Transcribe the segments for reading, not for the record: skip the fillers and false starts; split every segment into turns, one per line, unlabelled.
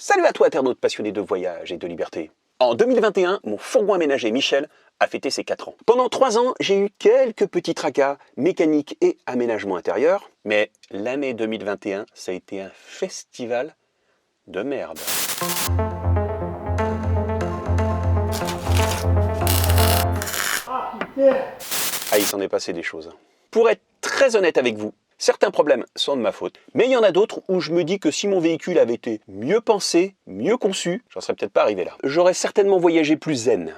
Salut à toi, internaute passionné de voyage et de liberté. En 2021, mon fourgon aménagé Michel a fêté ses 4 ans. Pendant 3 ans, j'ai eu quelques petits tracas mécaniques et aménagement intérieur, mais l'année 2021, ça a été un festival de merde. Ah, il s'en est passé des choses. Pour être très honnête avec vous, certains problèmes sont de ma faute, mais il y en a d'autres où je me dis que si mon véhicule avait été mieux pensé, mieux conçu, j'en serais peut-être pas arrivé là. J'aurais certainement voyagé plus zen.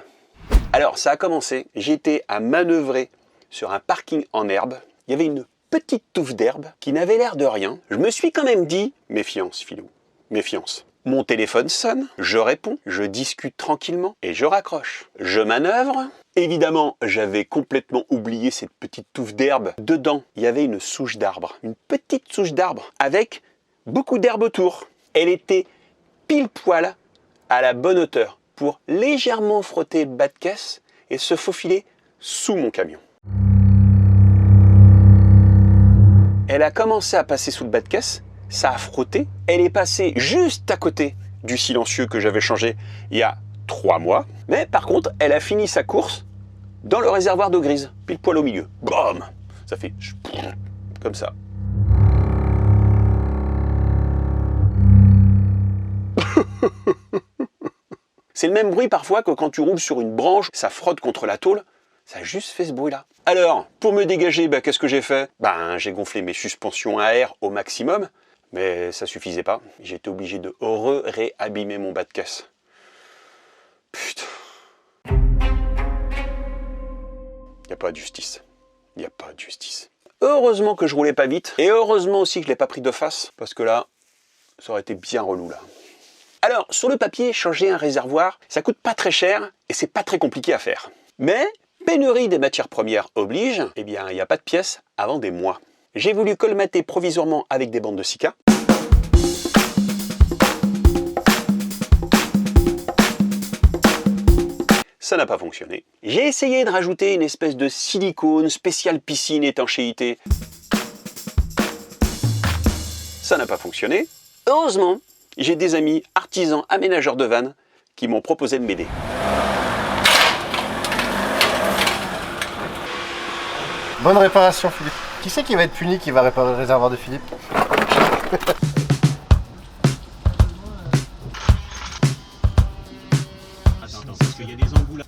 Alors, ça a commencé, j'étais à manœuvrer sur un parking en herbe. Il y avait une petite touffe d'herbe qui n'avait l'air de rien. Je me suis quand même dit, méfiance, filou, méfiance. Mon téléphone sonne, je réponds, je discute tranquillement et je raccroche. Je manœuvre. Évidemment, j'avais complètement oublié cette petite touffe d'herbe. Dedans, il y avait une souche d'arbre, une petite souche d'arbre avec beaucoup d'herbe autour. Elle était pile poil à la bonne hauteur pour légèrement frotter le bas de caisse et se faufiler sous mon camion. Elle a commencé à passer sous le bas de caisse, ça a frotté, elle est passée juste à côté du silencieux que j'avais changé il y a 3 mois. Mais par contre, elle a fini sa course dans le réservoir d'eau grise, pile poil au milieu. Bam! Ça fait comme ça. C'est le même bruit parfois que quand tu roules sur une branche, ça frotte contre la tôle. Ça a juste fait ce bruit-là. Alors, pour me dégager, qu'est-ce que j'ai fait? J'ai gonflé mes suspensions à air au maximum, mais ça suffisait pas. J'étais obligé de réabîmer mon bas de caisse. Putain. Il n'y a pas de justice. Il n'y a pas de justice. Heureusement que je roulais pas vite, et heureusement aussi que je l'ai pas pris de face, parce que là, ça aurait été bien relou là. Alors, sur le papier, changer un réservoir, ça coûte pas très cher, et c'est pas très compliqué à faire. Mais, pénurie des matières premières oblige, il n'y a pas de pièces avant des mois. J'ai voulu colmater provisoirement avec des bandes de Sika. Ça n'a pas fonctionné. J'ai essayé de rajouter une espèce de silicone spécial piscine étanchéité. Ça n'a pas fonctionné. Heureusement, j'ai des amis artisans aménageurs de vannes qui m'ont proposé de m'aider.
Bonne réparation, Philippe. Qui c'est qui va être puni qui va réparer le réservoir de Philippe?
Attends, parce qu'il y a des embouts là.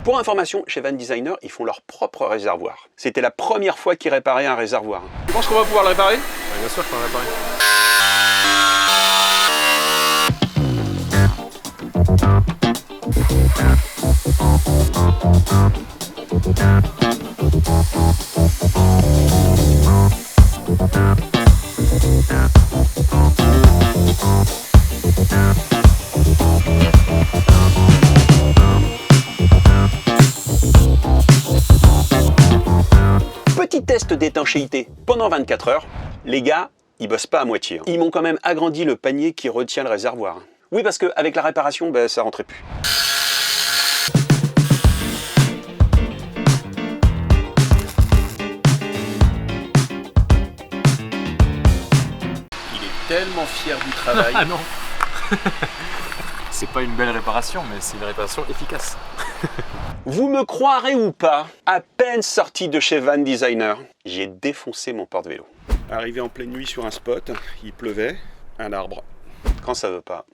Pour information, chez Van Designer, ils font leur propre réservoir. C'était la première fois qu'ils réparaient un réservoir. Tu penses qu'on va pouvoir le réparer?
Bien sûr qu'on va réparer.
Petit test d'étanchéité pendant 24 heures. Les gars, ils bossent pas à moitié. Ils m'ont quand même agrandi le panier qui retient le réservoir. Oui, parce qu'avec la réparation, ça rentrait plus. Il est tellement fier du travail.
Ah non. C'est pas une belle réparation, mais c'est une réparation efficace.
Vous me croirez ou pas, à peine sorti de chez Van Designer, j'ai défoncé mon porte-vélo. Arrivé en pleine nuit sur un spot, il pleuvait, un arbre. Quand ça veut pas,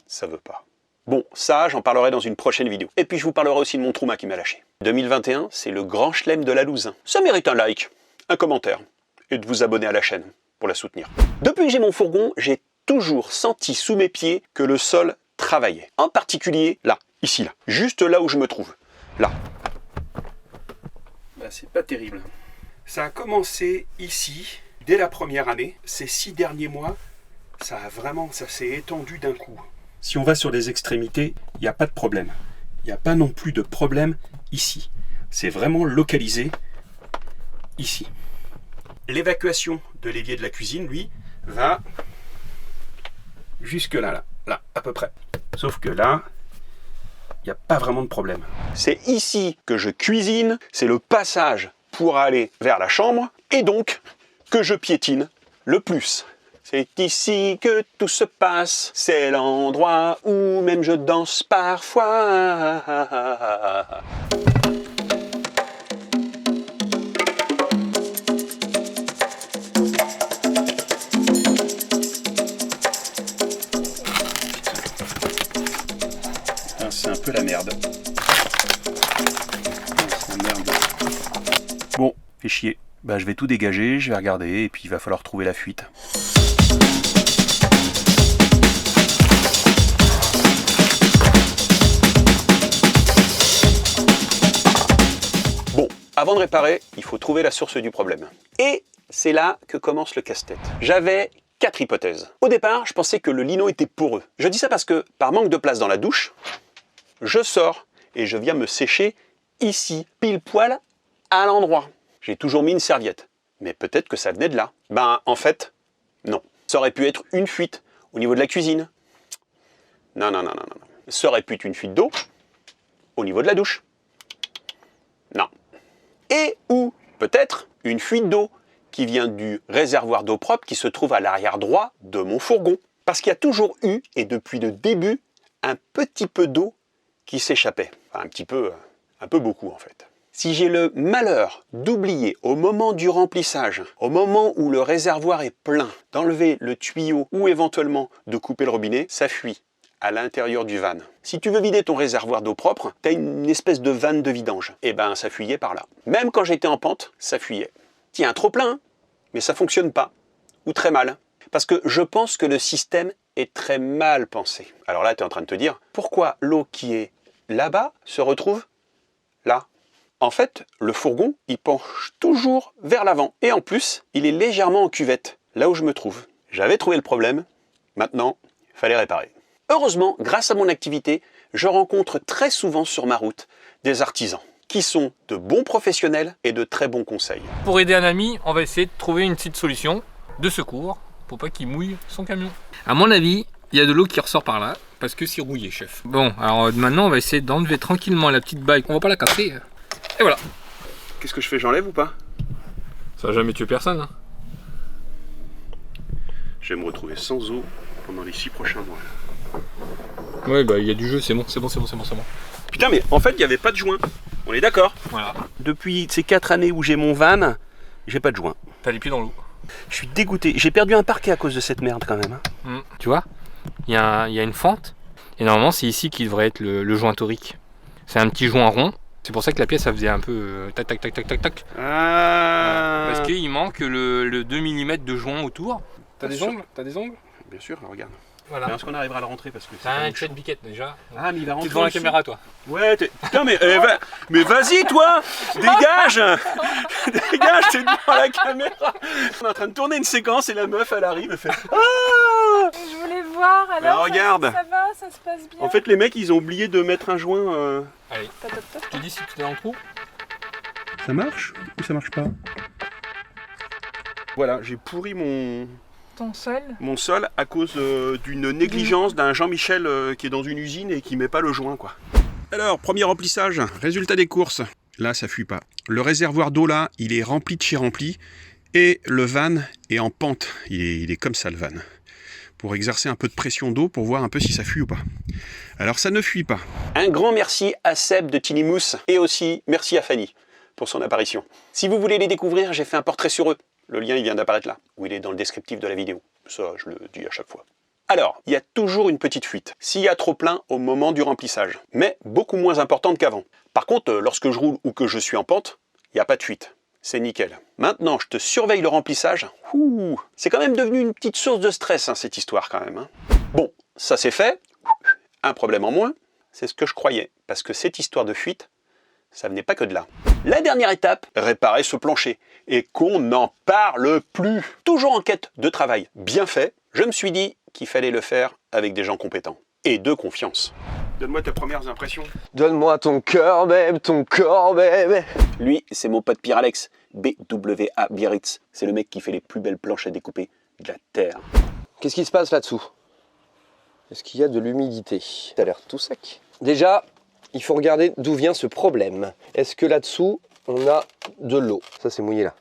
ça veut pas. Bon, ça, j'en parlerai dans une prochaine vidéo. Et puis je vous parlerai aussi de mon Trouma qui m'a lâché. 2021, c'est le grand chelem de la loose. Ça mérite un like, un commentaire, et de vous abonner à la chaîne pour la soutenir. Depuis que j'ai mon fourgon, j'ai toujours senti sous mes pieds que le sol travaillait. En particulier, là, ici, là. Juste là où je me trouve. Là. C'est pas terrible. Ça a commencé ici, dès la première année. Ces 6 derniers mois, ça s'est étendu d'un coup. Si on va sur les extrémités, il n'y a pas de problème. Il n'y a pas non plus de problème ici. C'est vraiment localisé ici. L'évacuation de l'évier de la cuisine, lui, va jusque là, à peu près. Sauf que là, il n'y a pas vraiment de problème. C'est ici que je cuisine, c'est le passage pour aller vers la chambre, et donc, que je piétine le plus. C'est ici que tout se passe, c'est l'endroit où même je danse parfois. C'est un peu la merde. C'est la merde. Bon, fait chier. Bah, je vais tout dégager, je vais regarder, et puis il va falloir trouver la fuite. Bon, avant de réparer, il faut trouver la source du problème. Et c'est là que commence le casse-tête. J'avais 4 hypothèses. Au départ, je pensais que le lino était poreux. Je dis ça parce que, par manque de place dans la douche, je sors et je viens me sécher ici, pile poil à l'endroit. J'ai toujours mis une serviette, mais peut-être que ça venait de là. Ben, en fait, non. Ça aurait pu être une fuite au niveau de la cuisine. Non. Ça aurait pu être une fuite d'eau au niveau de la douche. Non. Et ou peut-être une fuite d'eau qui vient du réservoir d'eau propre qui se trouve à l'arrière droit de mon fourgon. Parce qu'il y a toujours eu, et depuis le début, un petit peu d'eau qui s'échappait. Enfin, un peu beaucoup en fait. Si j'ai le malheur d'oublier au moment du remplissage, au moment où le réservoir est plein, d'enlever le tuyau ou éventuellement de couper le robinet, ça fuit à l'intérieur du van. Si tu veux vider ton réservoir d'eau propre, tu as une espèce de vanne de vidange. Et ben ça fuyait par là. Même quand j'étais en pente, ça fuyait. Tiens, un trop plein, mais ça fonctionne pas. Ou très mal. Parce que je pense que le système est très mal pensé. Alors là, tu es en train de te dire, pourquoi l'eau qui est là-bas se retrouve là? En fait, le fourgon, il penche toujours vers l'avant. Et en plus, il est légèrement en cuvette, là où je me trouve. J'avais trouvé le problème, maintenant, il fallait réparer. Heureusement, grâce à mon activité, je rencontre très souvent sur ma route des artisans qui sont de bons professionnels et de très bons conseils.
Pour aider un ami, on va essayer de trouver une petite solution de secours pour pas qu'il mouille son camion. À mon avis, il y a de l'eau qui ressort par là parce que c'est rouillé, chef. Bon, alors maintenant, on va essayer d'enlever tranquillement la petite bague. On va pas la casser. Et voilà.
Qu'est-ce que je fais, j'enlève ou pas?
Ça va jamais tuer personne. Hein.
Je vais me retrouver sans eau pendant les 6 prochains mois.
Ouais, bah il y a du jeu, c'est bon.
Putain, mais en fait, il n'y avait pas de joint. On est d'accord?
Voilà.
Depuis ces 4 années où j'ai mon van, j'ai pas de joint.
T'as les pieds dans l'eau.
Je suis dégoûté. J'ai perdu un parquet à cause de cette merde quand même. Hein.
Tu vois, il y a une fente. Et normalement, c'est ici qu'il devrait être le joint torique. C'est un petit joint rond. C'est pour ça que la pièce, ça faisait un peu tac.
Ah.
Parce qu'il manque le 2 mm de joint autour. T'as des ongles?
Bien sûr, regarde.
Voilà.
Est-ce qu'on arrivera à le rentrer parce que
T'as une chaîne biquette déjà.
Ah, mais il va rentrer.
T'es devant la
dessus.
caméra, toi.
Ouais, putain, mais vas-y, toi. Dégage. Dégage, t'es devant la caméra. On est en train de tourner une séquence et la meuf, elle arrive et fait ah.
Je voulais voir, alors
regarde.
Ça va, ça se passe bien.
En fait, les mecs, ils ont oublié de mettre un joint.
Allez,
Top.
je te dis si tu es dans le trou.
Ça marche ou ça marche pas? Voilà, j'ai pourri
Ton sol.
mon sol à cause d'une négligence d'un Jean-Michel qui est dans une usine et qui met pas le joint, quoi. Alors, premier remplissage, résultat des courses. Là, ça fuit pas. Le réservoir d'eau, là, il est rempli de chez rempli et le van est en pente. Il est comme ça, le van. Pour exercer un peu de pression d'eau pour voir un peu si ça fuit ou pas. Alors, ça ne fuit pas. Un grand merci à Seb de Tinimous et aussi merci à Fanny pour son apparition. Si vous voulez les découvrir, j'ai fait un portrait sur eux. Le lien, il vient d'apparaître là, ou il est dans le descriptif de la vidéo. Ça, je le dis à chaque fois. Alors, il y a toujours une petite fuite, s'il y a trop plein au moment du remplissage, mais beaucoup moins importante qu'avant. Par contre, lorsque je roule ou que je suis en pente, il n'y a pas de fuite. C'est nickel. Maintenant, je te surveille le remplissage. C'est quand même devenu une petite source de stress, hein, cette histoire, quand même. Hein. Bon, ça c'est fait. Un problème en moins, c'est ce que je croyais. Parce que cette histoire de fuite, ça venait pas que de là. La dernière étape, réparer ce plancher. Et qu'on n'en parle plus. Toujours en quête de travail bien fait, je me suis dit qu'il fallait le faire avec des gens compétents. Et de confiance. Donne-moi tes premières impressions.
Donne-moi ton cœur, même, ton corps, même.
Lui, c'est mon pote Pierre Alex, BWA Biarritz. C'est le mec qui fait les plus belles planches à découper de la Terre.
Qu'est-ce qui se passe là-dessous? Est-ce qu'il y a de l'humidité? Ça a l'air tout sec. Déjà, il faut regarder d'où vient ce problème. Est-ce que là-dessous, on a de l'eau? Ça, c'est mouillé là.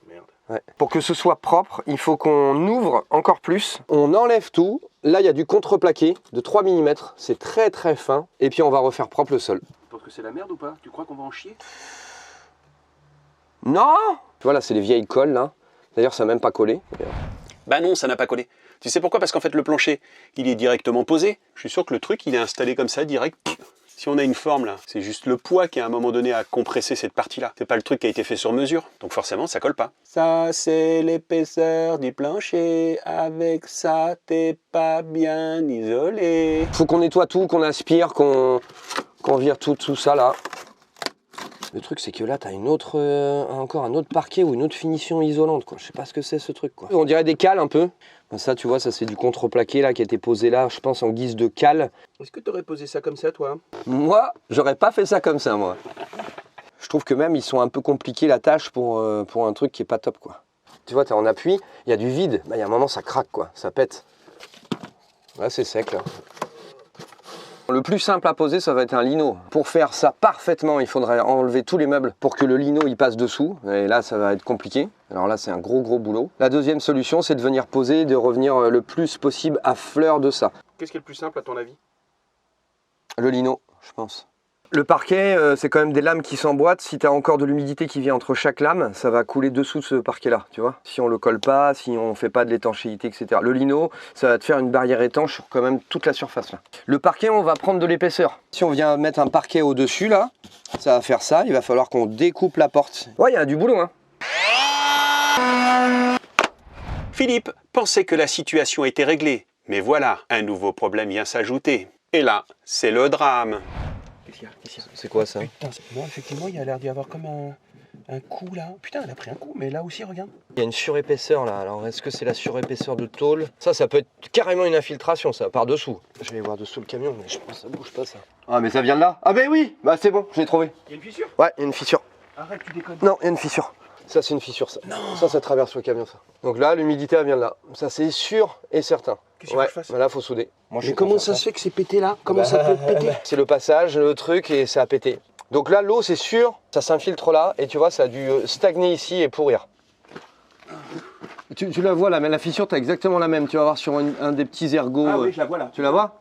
Merde.
Ouais. Pour que ce soit propre, il faut qu'on ouvre encore plus. On enlève tout. Là, il y a du contreplaqué de 3 mm. C'est très très fin. Et puis on va refaire propre le sol.
Tu penses que c'est la merde ou pas? Tu crois qu'on va en chier?
Non! Voilà, c'est les vieilles colles là. D'ailleurs, ça n'a même pas collé.
Bah non, ça n'a pas collé. Tu sais pourquoi? Parce qu'en fait, le plancher, il est directement posé. Je suis sûr que le truc, il est installé comme ça, direct. Si on a une forme là, c'est juste le poids qui à un moment donné a compressé cette partie-là. C'est pas le truc qui a été fait sur mesure. Donc forcément, ça colle pas. Ça, c'est l'épaisseur du plancher. Avec ça, t'es pas bien isolé.
Faut qu'on nettoie tout, qu'on aspire, qu'on vire tout ça là. Le truc, c'est que là, t'as encore un autre parquet ou une autre finition isolante, quoi. Je sais pas ce que c'est ce truc, quoi. On dirait des cales un peu. Ça, tu vois, ça c'est du contreplaqué là qui a été posé là, je pense en guise de cale.
Est-ce que t'aurais posé ça comme ça, toi?
Moi, j'aurais pas fait ça comme ça, moi. Je trouve que même ils sont un peu compliqués la tâche pour un truc qui est pas top, quoi. Tu vois, t'es en appui, il y a du vide, bah, il y a un moment ça craque, quoi, ça pète. Là, c'est sec là. Le plus simple à poser, ça va être un lino. Pour faire ça parfaitement, il faudrait enlever tous les meubles pour que le lino il passe dessous. Et là, ça va être compliqué. Alors là, c'est un gros boulot. La deuxième solution, c'est de venir poser, de revenir le plus possible à fleur de ça.
Qu'est-ce qui est le plus simple à ton avis?
Le lino, je pense. Le parquet, c'est quand même des lames qui s'emboîtent. Si tu as encore de l'humidité qui vient entre chaque lame, ça va couler dessous de ce parquet-là, tu vois. Si on le colle pas, si on fait pas de l'étanchéité, etc. Le lino, ça va te faire une barrière étanche sur quand même toute la surface là. Le parquet, on va prendre de l'épaisseur. Si on vient mettre un parquet au-dessus là, ça va faire ça. Il va falloir qu'on découpe la porte. Ouais, il y a du boulot, hein.
Philippe pensait que la situation était réglée. Mais voilà, un nouveau problème vient s'ajouter. Et là, c'est le drame.
C'est quoi ça?
Putain, non, effectivement, il y a l'air d'y avoir comme un coup là. Putain, elle a pris un coup, mais là aussi, regarde.
Il y a une surépaisseur là. Alors, est-ce que c'est la surépaisseur de tôle? Ça peut être carrément une infiltration, ça, par dessous. Je vais voir dessous le camion, mais je pense que ça bouge pas, ça. Ah, mais ça vient de là? Ah, ben oui! Bah, c'est bon, je l'ai trouvé.
Il y a une fissure?
Ouais, il y a une fissure.
Arrête, tu déconnes.
Non, il y a une fissure. Ça, c'est une fissure, ça. Non. Ça traverse le camion, ça. Donc là, l'humidité, elle vient de là. Ça, c'est sûr et certain.
Qu'est-ce qu'il faut que je fasse?
Bah là, faut souder.
Mais comment ça se fait que c'est pété là? Comment ça peut péter?
C'est le passage, le truc, et ça a pété. Donc là, l'eau, c'est sûr, ça s'infiltre là, et tu vois, ça a dû stagner ici et pourrir. Tu la vois là, mais la fissure, tu as exactement la même. Tu vas voir sur un des petits ergots.
Ah oui, je la vois là.
Tu la vois?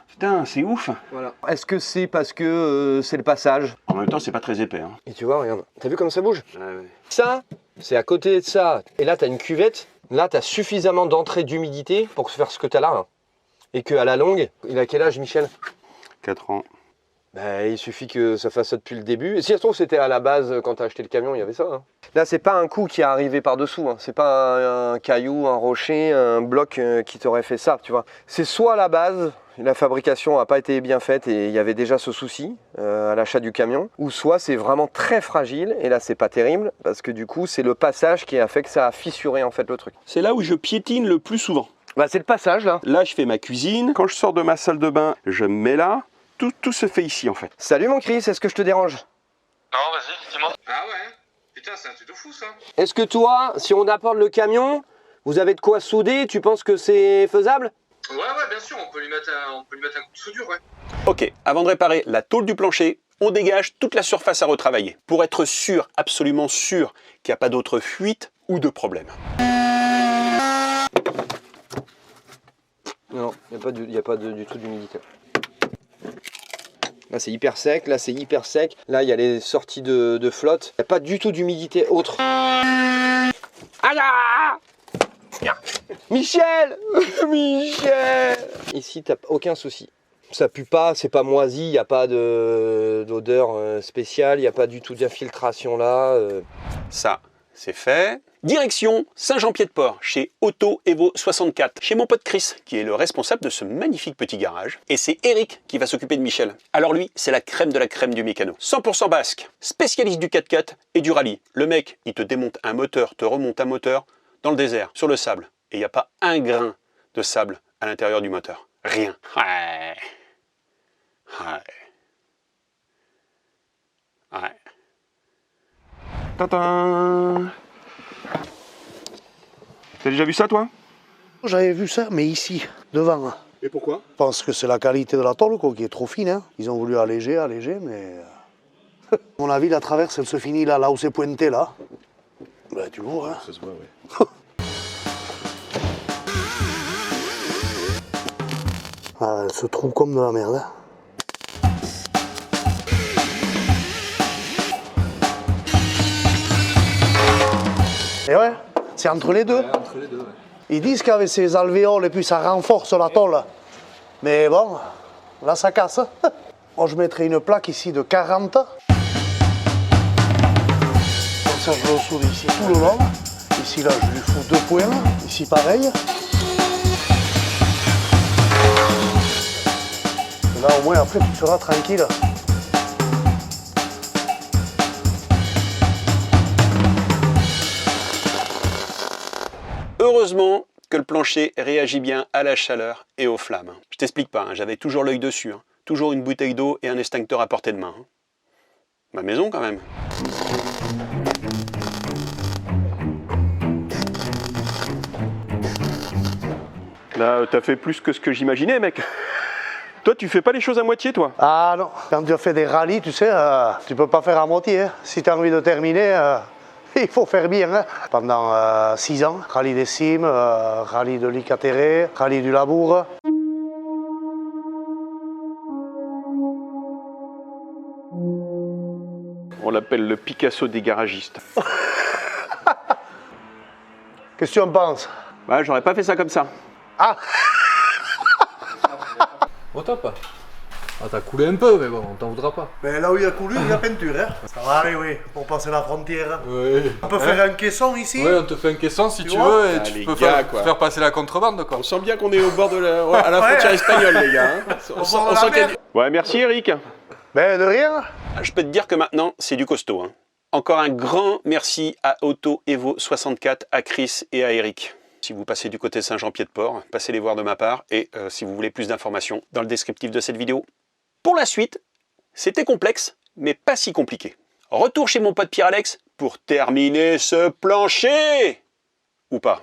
Putain, c'est ouf.
Voilà. Est-ce que c'est parce que c'est le passage?
En même temps, c'est pas très épais. Hein.
Et tu vois, regarde. T'as vu comme ça bouge?
Ouais.
Ça, c'est à côté de ça. Et là, tu as une cuvette. Là, tu as suffisamment d'entrée d'humidité pour faire ce que tu as là. Hein. Et qu'à la longue, il a quel âge, Michel?
4 ans.
Ben, il suffit que ça fasse ça depuis le début. Et si ça se trouve, c'était à la base, quand tu as acheté le camion, il y avait ça. Hein. Là, c'est pas un coup qui est arrivé par-dessous. Hein. C'est pas un caillou, un rocher, un bloc qui t'aurait fait ça, tu vois. C'est soit à la base, la fabrication n'a pas été bien faite et il y avait déjà ce souci à l'achat du camion, ou soit c'est vraiment très fragile, et là, c'est pas terrible, parce que du coup, c'est le passage qui a fait que ça a fissuré, en fait, le truc.
C'est là où je piétine le plus souvent.
Bah, c'est le passage, là.
Là, je fais ma cuisine. Quand je sors de ma salle de bain, je me mets là. Tout se fait ici, en fait.
Salut, mon Chris, est-ce que je te dérange?
Non, vas-y, dis-moi.
Ah ouais? Putain, c'est un truc de fou ça.
Est-ce que toi, si on apporte le camion, vous avez de quoi souder? Tu penses que c'est faisable?
Ouais, bien sûr, on peut lui mettre un coup de soudure, ouais.
Ok, avant de réparer la tôle du plancher, on dégage toute la surface à retravailler pour être sûr, absolument sûr, qu'il n'y a pas d'autre fuite ou de problème.
Non, il n'y a pas du tout d'humidité. Là, c'est hyper sec, là, c'est hyper sec. Là, il y a les sorties de flotte. Il n'y a pas du tout d'humidité autre. Aïe! Michel! Michel! Ici, t'as aucun souci. Ça pue pas, c'est pas moisi, il n'y a pas d'odeur spéciale, il n'y a pas du tout d'infiltration là.
Ça, c'est fait. Direction Saint-Jean-Pied-de-Port, chez Auto Evo 64, chez mon pote Chris, qui est le responsable de ce magnifique petit garage. Et c'est Eric qui va s'occuper de Michel. Alors lui, c'est la crème de la crème du mécano. 100% basque, spécialiste du 4x4 et du rallye. Le mec, il te démonte un moteur, te remonte un moteur dans le désert, sur le sable. Et il n'y a pas un grain de sable à l'intérieur du moteur. Rien. Ouais. Tintin. T'as déjà vu ça, toi?
J'avais vu ça, mais ici, devant.
Et pourquoi?
Je pense que c'est la qualité de la tôle quoi, qui est trop fine. Hein. Ils ont voulu alléger, mais... À mon avis, la traverse, elle se finit là où c'est pointé, là. Bah, du lourd, hein.
Ça se voit, ouais.
Ah, elle se trouve comme de la merde. Hein. Et ouais, c'est entre les deux.
Ouais, entre les deux, ouais.
Ils disent qu'avec ces alvéoles et puis ça renforce la tôle. Mais bon, là ça casse. Moi je mettrais une plaque ici de 40. Comme ça je le soude ici tout le long. Ici là je lui fous 2 points. Ici pareil. Et là au moins après tu seras tranquille.
Heureusement que le plancher réagit bien à la chaleur et aux flammes. Je t'explique pas, hein, j'avais toujours l'œil dessus. Hein. Toujours une bouteille d'eau et un extincteur à portée de main. Hein. Ma maison quand même. Là, t'as fait plus que ce que j'imaginais, mec. Toi, tu fais pas les choses à moitié, toi.
Ah non, quand tu as fait des rallyes, tu sais, tu peux pas faire à moitié. Hein. Si tu as envie de terminer, il faut faire bien. Hein. Pendant 6 ans, rallye des cimes, rallye de l'Icatéré, rallye du Labour.
On l'appelle le Picasso des garagistes.
Qu'est-ce que tu en penses?
Ouais, j'aurais pas fait ça comme ça.
Ah,
Au top. Ah, t'as coulé un peu, mais bon, on t'en voudra pas.
mais là où il y a coulu, il y a peinture. Hein. Ça va aller, oui, pour passer la frontière.
Oui.
On peut faire un caisson ici.
Ouais, on te fait un caisson si
Tu
tu
vois
veux et
Ah,
tu
les
peux
gars, quoi.
faire passer la contrebande, quoi.
On sent bien qu'on est au bord de à la frontière espagnole, les gars. Hein.
Au bord de la
qu'il y a
mer.
Ouais, merci Eric.
Ben de rien.
Je peux te dire que maintenant, c'est du costaud. Hein. Encore un grand merci à Auto Evo 64, à Chris et à Eric. Si vous passez du côté Saint-Jean-Pied-de-Port, passez les voir de ma part. Et si vous voulez plus d'informations, dans le descriptif de cette vidéo. Pour la suite, c'était complexe, mais pas si compliqué. Retour chez mon pote Pierre-Alex pour terminer ce plancher. Ou pas.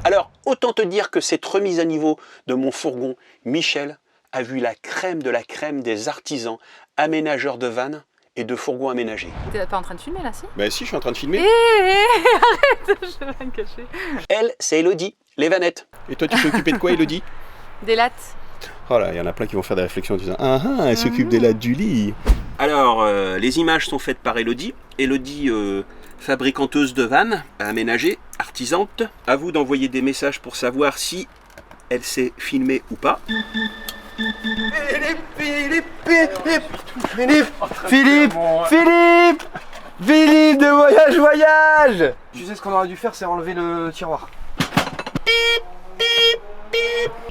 Alors, autant te dire que cette remise à niveau de mon fourgon, Michel a vu la crème de la crème des artisans, aménageurs de vannes et de fourgons aménagés.
T'es pas en train de filmer là, si?
Bah si, je suis en train de filmer.
Arrête, je vais me cacher.
Elle, c'est Elodie, les vanettes. Et toi, tu t'es occupé de quoi, Elodie?
Des lattes.
Oh là, il y en a plein qui vont faire des réflexions en disant « Ah ah, elle s'occupe des lattes du lit !» Alors, les images sont faites par Elodie. Elodie, fabricanteuse de vannes, aménagée, artisante. À vous d'envoyer des messages pour savoir si elle s'est filmée ou pas.
Philippe de voyage. Tu sais ce qu'on aurait dû faire, c'est enlever le tiroir.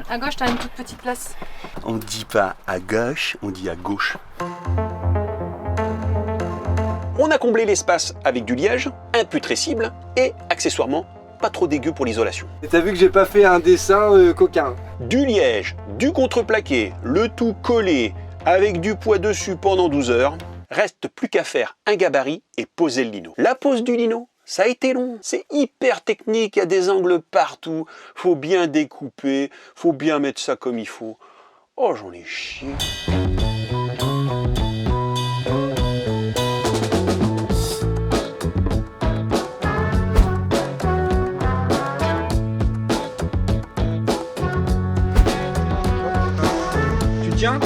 À gauche, t'as une toute petite place.
On dit pas à gauche, on dit à gauche. On a comblé l'espace avec du liège, imputrescible et, accessoirement, pas trop dégueu pour l'isolation.
Et t'as vu que j'ai pas fait un dessin coquin.
Du liège, du contreplaqué, le tout collé, avec du poids dessus pendant 12 heures. Reste plus qu'à faire un gabarit et poser le lino. La pose du lino, ça a été long. C'est hyper technique, il y a des angles partout. Faut bien découper, faut bien mettre ça comme il faut. Oh, j'en ai chié.
Tu tiens?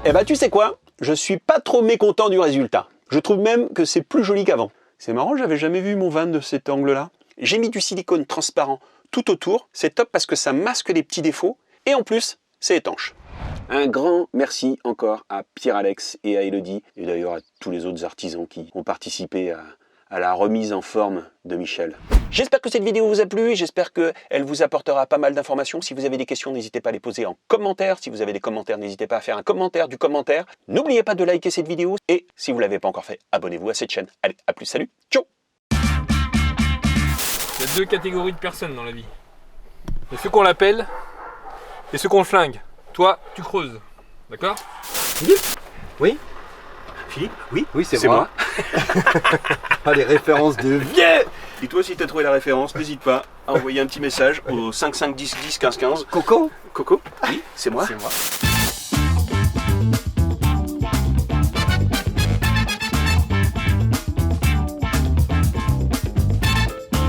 Eh ben tu sais quoi? Je suis pas trop mécontent du résultat. Je trouve même que c'est plus joli qu'avant. C'est marrant, j'avais jamais vu mon van de cet angle-là. J'ai mis du silicone transparent tout autour. C'est top parce que ça masque les petits défauts. Et en plus, c'est étanche. Un grand merci encore à Pierre-Alex et à Elodie. Et d'ailleurs à tous les autres artisans qui ont participé à la remise en forme de Michel. J'espère que cette vidéo vous a plu et j'espère qu'elle vous apportera pas mal d'informations. Si vous avez des questions, n'hésitez pas à les poser en commentaire. Si vous avez des commentaires, n'hésitez pas à faire un commentaire du commentaire. N'oubliez pas de liker cette vidéo et si vous ne l'avez pas encore fait, abonnez-vous à cette chaîne. Allez, à plus, salut, ciao!
Il y a deux catégories de personnes dans la vie. Il y a ceux qu'on l'appelle et ceux qu'on le flingue. Toi, tu creuses. D'accord?
Oui.
Philippe? Oui.
Oui, c'est moi. Ah, les références de vieux.
Et toi, si t'as trouvé la référence, n'hésite pas à envoyer un petit message au 55 10 10 15 15.
Coco.
Coco? Oui, c'est moi.
C'est moi.